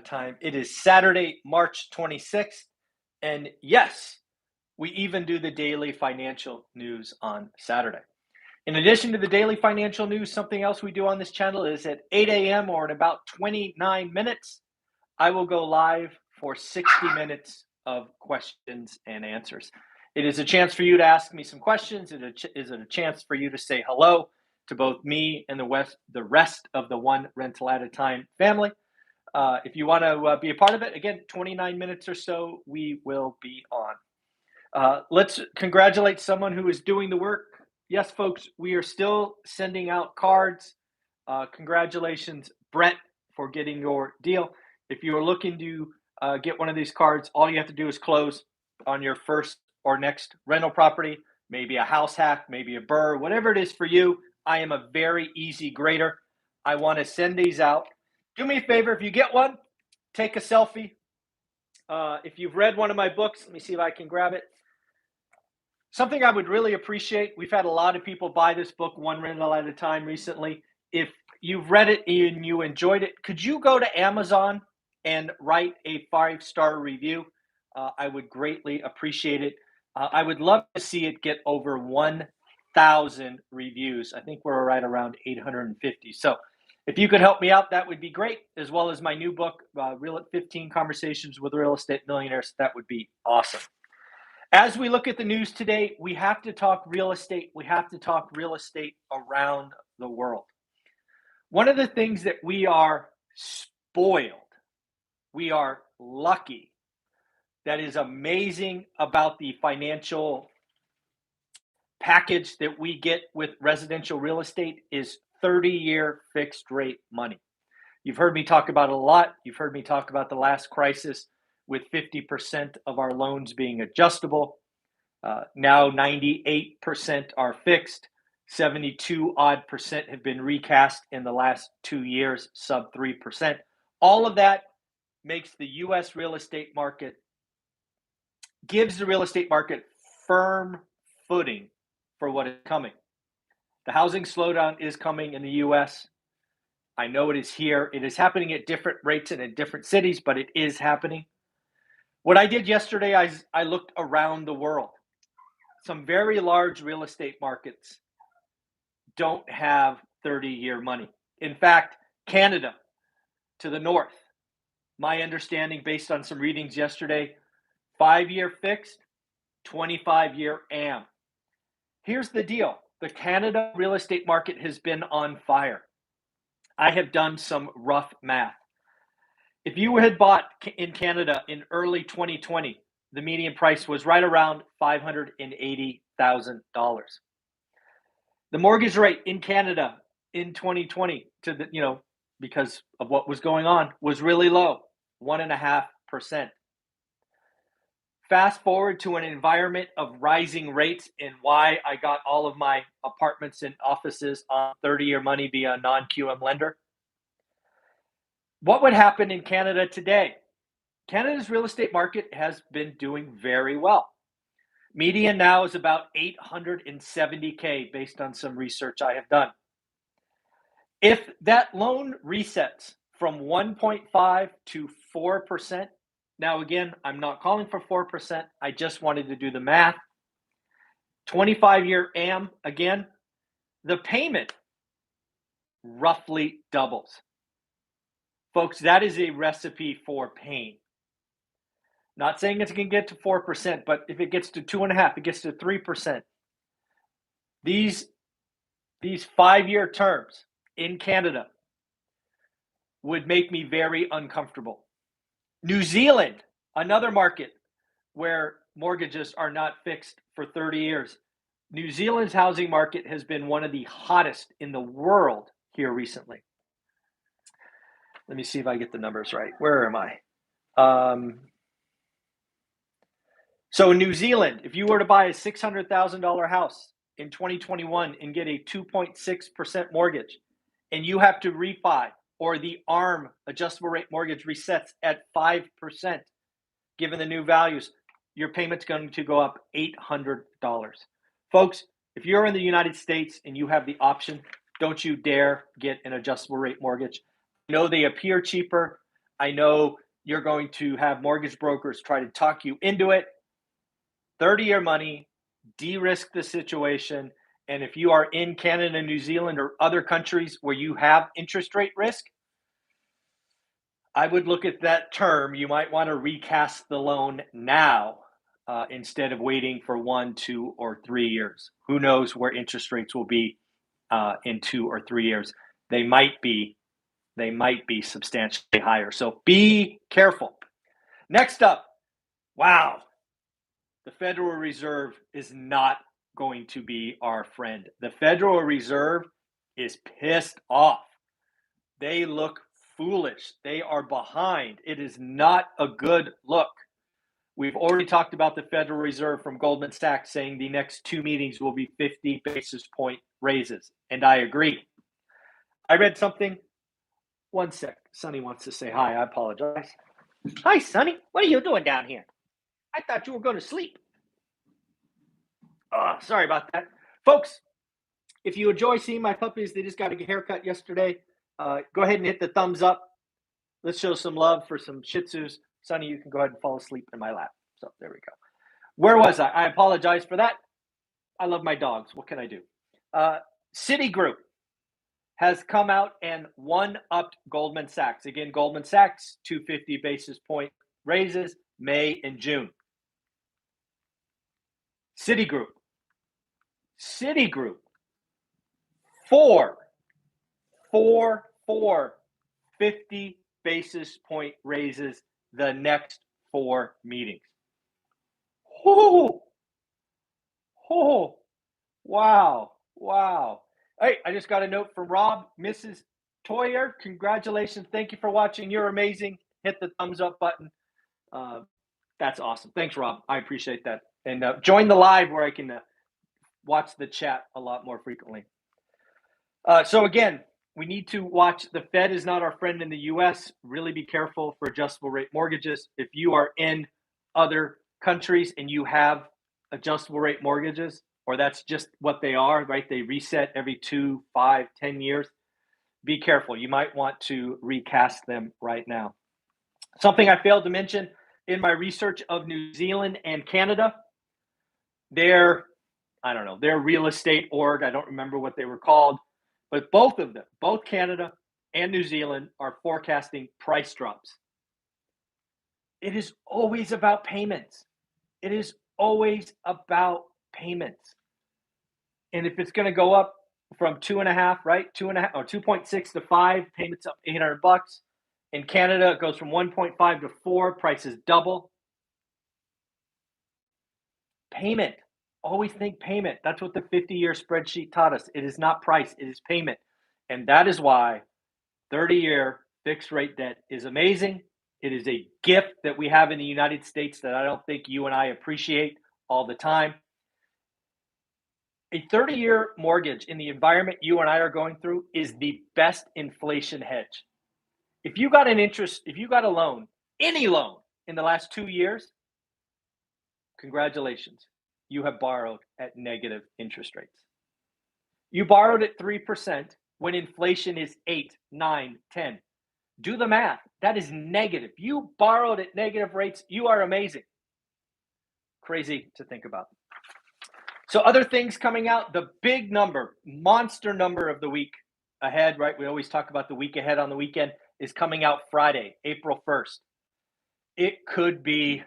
time. It is Saturday, March 26th. And yes, we even do the daily financial news on Saturday. In addition to the daily financial news, something else we do on this channel is at 8 a.m. or in about 29 minutes, I will go live for 60 minutes of questions and answers. It is a chance for you to ask me some questions. It is a chance for you to say hello to both me and the rest of the One Rental at a Time family. If you want to be a part of it, again, 29 minutes or so, we will be on. Let's congratulate someone who is doing the work. Yes, folks, we are still sending out cards. Congratulations, Brett, for getting your deal. If you are looking to get one of these cards, all you have to do is close on your first or next rental property, maybe a house hack, maybe a burr, whatever it is for you. I am a very easy grader. I want to send these out. Do me a favor, if you get one, take a selfie. If you've read one of my books, let me see if I can grab it. Something I would really appreciate, we've had a lot of people buy this book, One Rental at a Time, recently. If you've read it and you enjoyed it, could you go to Amazon and write a 5-star review? I would greatly appreciate it. I would love to see it get over 1,000 reviews. I think we're right around 850. So if you could help me out, that would be great, as well as my new book, 15 Conversations with Real Estate Millionaires. That would be awesome. As we look at the news today, we have to talk real estate. We have to talk real estate around the world. One of the things that we are spoiled, we are lucky, that is amazing about the financial package that we get with residential real estate is 30-year fixed rate money. You've heard me talk about it a lot. You've heard me talk about the last crisis with 50% of our loans being adjustable. Now 98% are fixed. 72 odd percent have been recast in the last 2 years, sub 3%. All of that makes the U.S. real estate market, gives the real estate market firm footing for what is coming. The housing slowdown is coming in the U.S. I know it is here. It is happening at different rates and in different cities, but it is happening. What I did yesterday, I looked around the world. Some very large real estate markets don't have 30-year money. In fact, Canada to the north, my understanding based on some readings yesterday, 5-year fixed, 25-year AM. Here's the deal. The Canada real estate market has been on fire. I have done some rough math. If you had bought in Canada in early 2020, the median price was right around $580,000. The mortgage rate in Canada in 2020, because of what was going on, was really low, 1.5%. Fast forward to an environment of rising rates, and why I got all of my apartments and offices on 30-year money via a non-QM lender. What would happen in Canada today? Canada's real estate market has been doing very well. Median now is about $870K based on some research I have done. If that loan resets from 1.5 to 4%, now again, I'm not calling for 4%. I just wanted to do the math. 25-year AM, again, the payment roughly doubles. Folks, that is a recipe for pain. Not saying it's going to get to 4%, but if it gets to 2.5%, it gets to 3%. These 5-year terms in Canada would make me very uncomfortable. New Zealand, another market where mortgages are not fixed for 30 years. New Zealand's housing market has been one of the hottest in the world here recently. Let me see if I get the numbers right. Where am I? So in New Zealand, if you were to buy a $600,000 house in 2021 and get a 2.6% mortgage, and you have to refi, or the ARM adjustable rate mortgage resets at 5%, given the new values, your payment's going to go up $800. Folks, if you're in the United States and you have the option, don't you dare get an adjustable rate mortgage. I know they appear cheaper. I know you're going to have mortgage brokers try to talk you into it. 30-year money, de-risk the situation. And if you are in Canada, New Zealand, or other countries where you have interest rate risk, I would look at that term. You might want to recast the loan now instead of waiting for 1, 2, or 3 years. Who knows where interest rates will be in 2 or 3 years? They might be substantially higher. So be careful. Next up, wow, the Federal Reserve is not going to be our friend. The Federal Reserve is pissed off. They look foolish. They are behind. It is not a good look. We've already talked about the Federal Reserve from Goldman Sachs saying the next 2 meetings will be 50 basis point raises. And I agree. I read something. One sec. Sonny wants to say hi. I apologize. Hi, Sonny. What are you doing down here? I thought you were going to sleep. Oh, sorry about that. Folks, if you enjoy seeing my puppies, they just got a haircut yesterday. Go ahead and hit the thumbs up. Let's show some love for some Shih Tzus. Sonny, you can go ahead and fall asleep in my lap. So there we go. Where was I? I apologize for that. I love my dogs. What can I do? Citigroup has come out and one-upped Goldman Sachs. Again, Goldman Sachs, 250 basis point raises, May and June. Citigroup, 50 basis point raises the next 4 meetings. Oh, wow. Hey, I just got a note from Rob, Mrs. Toyer. Congratulations. Thank you for watching. You're amazing. Hit the thumbs up button. That's awesome. Thanks, Rob. I appreciate that. And join the live where I can watch the chat a lot more frequently. So again, we need to watch. The Fed is not our friend in the U.S. Really be careful for adjustable rate mortgages. If you are in other countries and you have adjustable rate mortgages, or that's just what they are, right? They reset every 2, 5, 10 years. Be careful. You might want to recast them right now. Something I failed to mention in my research of New Zealand and Canada, their real estate org, I don't remember what they were called, but both of them, both Canada and New Zealand, are forecasting price drops. It is always about payments. It is always about payments. And if it's going to go up from 2.5, right? 2.5 or 2.6 to 5, payments up $800. In Canada, it goes from 1.5 to 4, prices double. Payment. Always think payment. That's what the 50-year spreadsheet taught us. It is not price, it is payment. And that is why 30-year fixed rate debt is amazing. It is a gift that we have in the United States that I don't think you and I appreciate all the time. A 30-year mortgage in the environment you and I are going through is the best inflation hedge. If you got a loan, any loan in the last 2 years, congratulations. You have borrowed at negative interest rates. You borrowed at 3% when inflation is 8, 9, 10. Do the math. That is negative. You borrowed at negative rates. You are amazing. Crazy to think about. So other things coming out, the big number, monster number of the week ahead, right? We always talk about the week ahead on the weekend, is coming out Friday, April 1st. It could be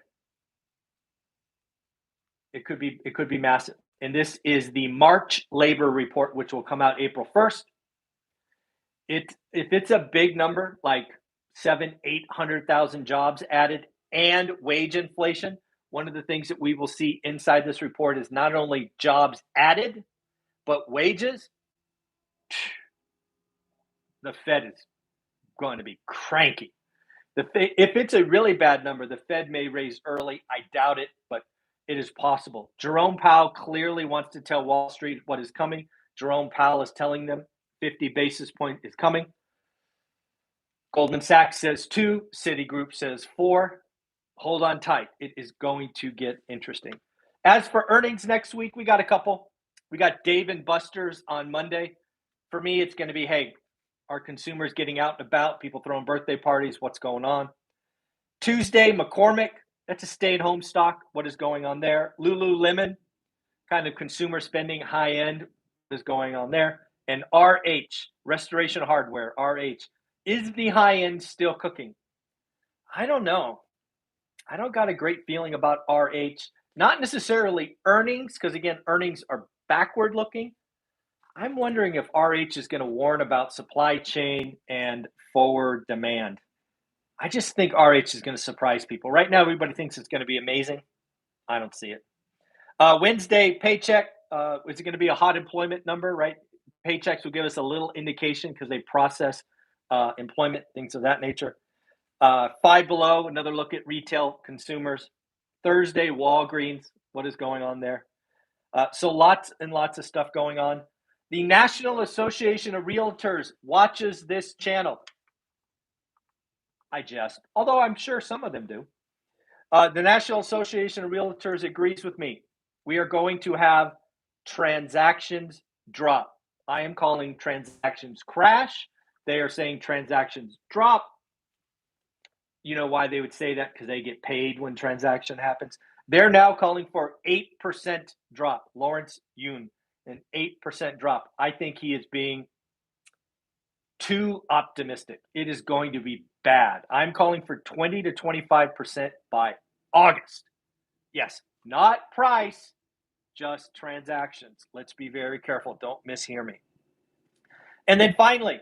massive. And this is the March labor report, which will come out April 1st. If it's a big number, like 800,000 jobs added and wage inflation, one of the things that we will see inside this report is not only jobs added, but wages. The Fed is going to be cranky. If it's a really bad number, the Fed may raise early. I doubt it, but it is possible. Jerome Powell clearly wants to tell Wall Street what is coming. Jerome Powell is telling them 50 basis point is coming. Goldman Sachs says 2, Citigroup says 4. Hold on tight. It is going to get interesting. As for earnings next week, we got a couple. We got Dave & Buster's on Monday. For me, it's going to be, hey, Are consumers getting out and about? People throwing birthday parties? What's going on? Tuesday, McCormick. That's a stay-at-home stock. What is going on there? Lululemon, kind of consumer spending, high end. What is going on there? And RH, Restoration Hardware, RH. Is the high end still cooking? I don't know. I don't got a great feeling about RH. Not necessarily earnings, because again, earnings are backward looking. I'm wondering if RH is going to warn about supply chain and forward demand. I just think RH is going to surprise people. Right now, everybody thinks it's going to be amazing. I don't see it. Wednesday, paycheck. Is it going to be a hot employment number, right? Paychecks will give us a little indication because they process employment, things of that nature. Five Below, another look at retail consumers. Thursday, Walgreens, what is going on there? So lots and lots of stuff going on. The National Association of Realtors watches this channel. I jest, although I'm sure some of them do. The National Association of Realtors agrees with me. We are going to have transactions drop. I am calling transactions crash. They are saying transactions drop. You know why they would say that? Because they get paid when transaction happens. They're now calling for 8% drop. Lawrence Yun, an 8% drop. I think he is being too optimistic. It is going to be bad. I'm calling for 20 to 25% by August. Yes, not price, just transactions. Let's be very careful. Don't mishear me. And then finally,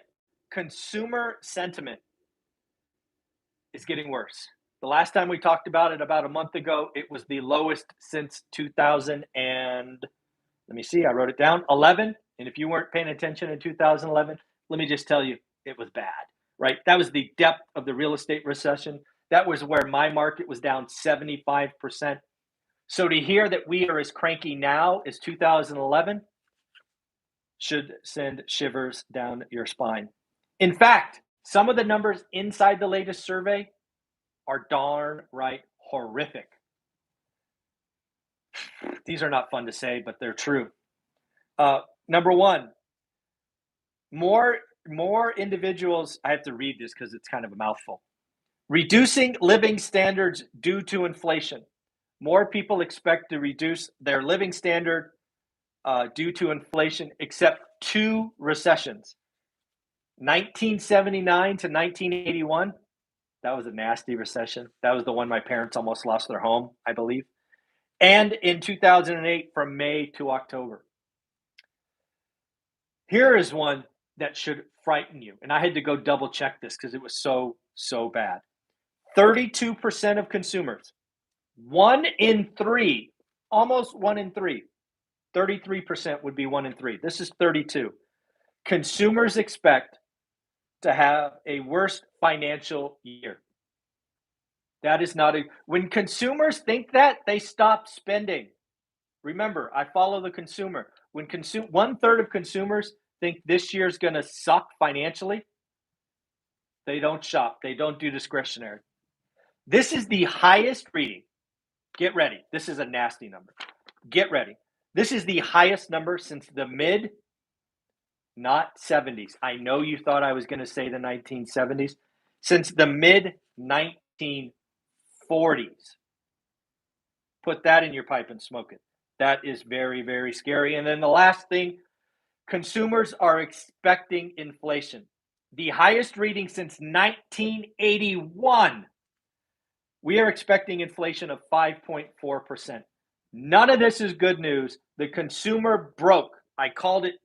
consumer sentiment is getting worse. The last time we talked about it about a month ago, it was the lowest since 2000 and let me see, I wrote it down, 11. And if you weren't paying attention in 2011, let me just tell you, it was bad, right? That was the depth of the real estate recession. That was where my market was down 75%. So to hear that we are as cranky now as 2011 should send shivers down your spine. In fact, some of the numbers inside the latest survey are darn right horrific. These are not fun to say, but they're true. Number one, more individuals, I have to read this because it's kind of a mouthful. Reducing living standards due to inflation. More people expect to reduce their living standard due to inflation, except two recessions. 1979 to 1981, that was a nasty recession. That was the one my parents almost lost their home, I believe. And in 2008, from May to October. Here is one that should frighten you. And I had to go double check this because it was so bad. 32% of consumers, 1 in 3, almost 1 in 3, 33% would be 1 in 3. This is 32. Consumers expect to have a worse financial year. That is not when consumers think that, they stop spending. Remember, I follow the consumer. When 1/3 of consumers think this year's going to suck financially, they don't shop. They don't do discretionary. This is the highest reading. Get ready. This is a nasty number. Get ready. This is the highest number since the mid, not 70s. I know you thought I was going to say the 1970s. Since the mid 1940s. Put that in your pipe and smoke it. That is very, very scary. And then the last thing, consumers are expecting inflation. The highest reading since 1981. We are expecting inflation of 5.4%. None of this is good news. The consumer broke. I called it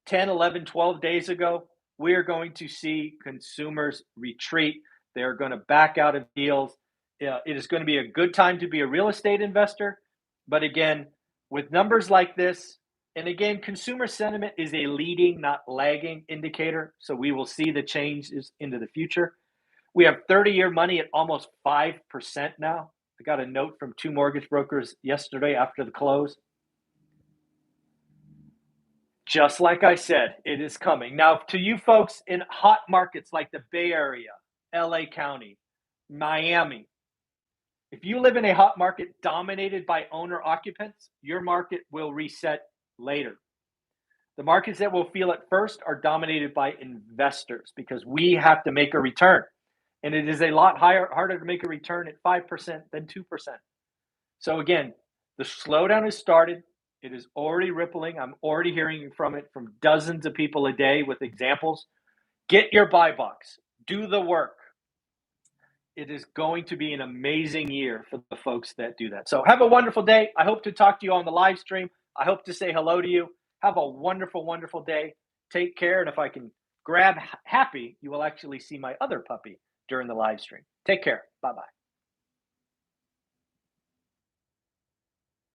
10, 11, 12 days ago. We are going to see consumers retreat. They're going to back out of deals. It is going to be a good time to be a real estate investor. But again, with numbers like this, and again, consumer sentiment is a leading, not lagging indicator. So we will see the changes into the future. We have 30-year money at almost 5% now. I got a note from 2 mortgage brokers yesterday after the close. Just like I said, it is coming. Now, to you folks in hot markets like the Bay Area, LA County, Miami, if you live in a hot market dominated by owner occupants, your market will reset later. The markets that will feel it first are dominated by investors because we have to make a return. And it is a lot harder to make a return at 5% than 2%. So again, the slowdown has started. It is already rippling. I'm already hearing from it from dozens of people a day with examples. Get your buy box. Do the work. It is going to be an amazing year for the folks that do that. So have a wonderful day. I hope to talk to you on the live stream. I hope to say hello to you. Have a wonderful, wonderful day. Take care. And if I can grab Happy, you will actually see my other puppy during the live stream. Take care. Bye-bye.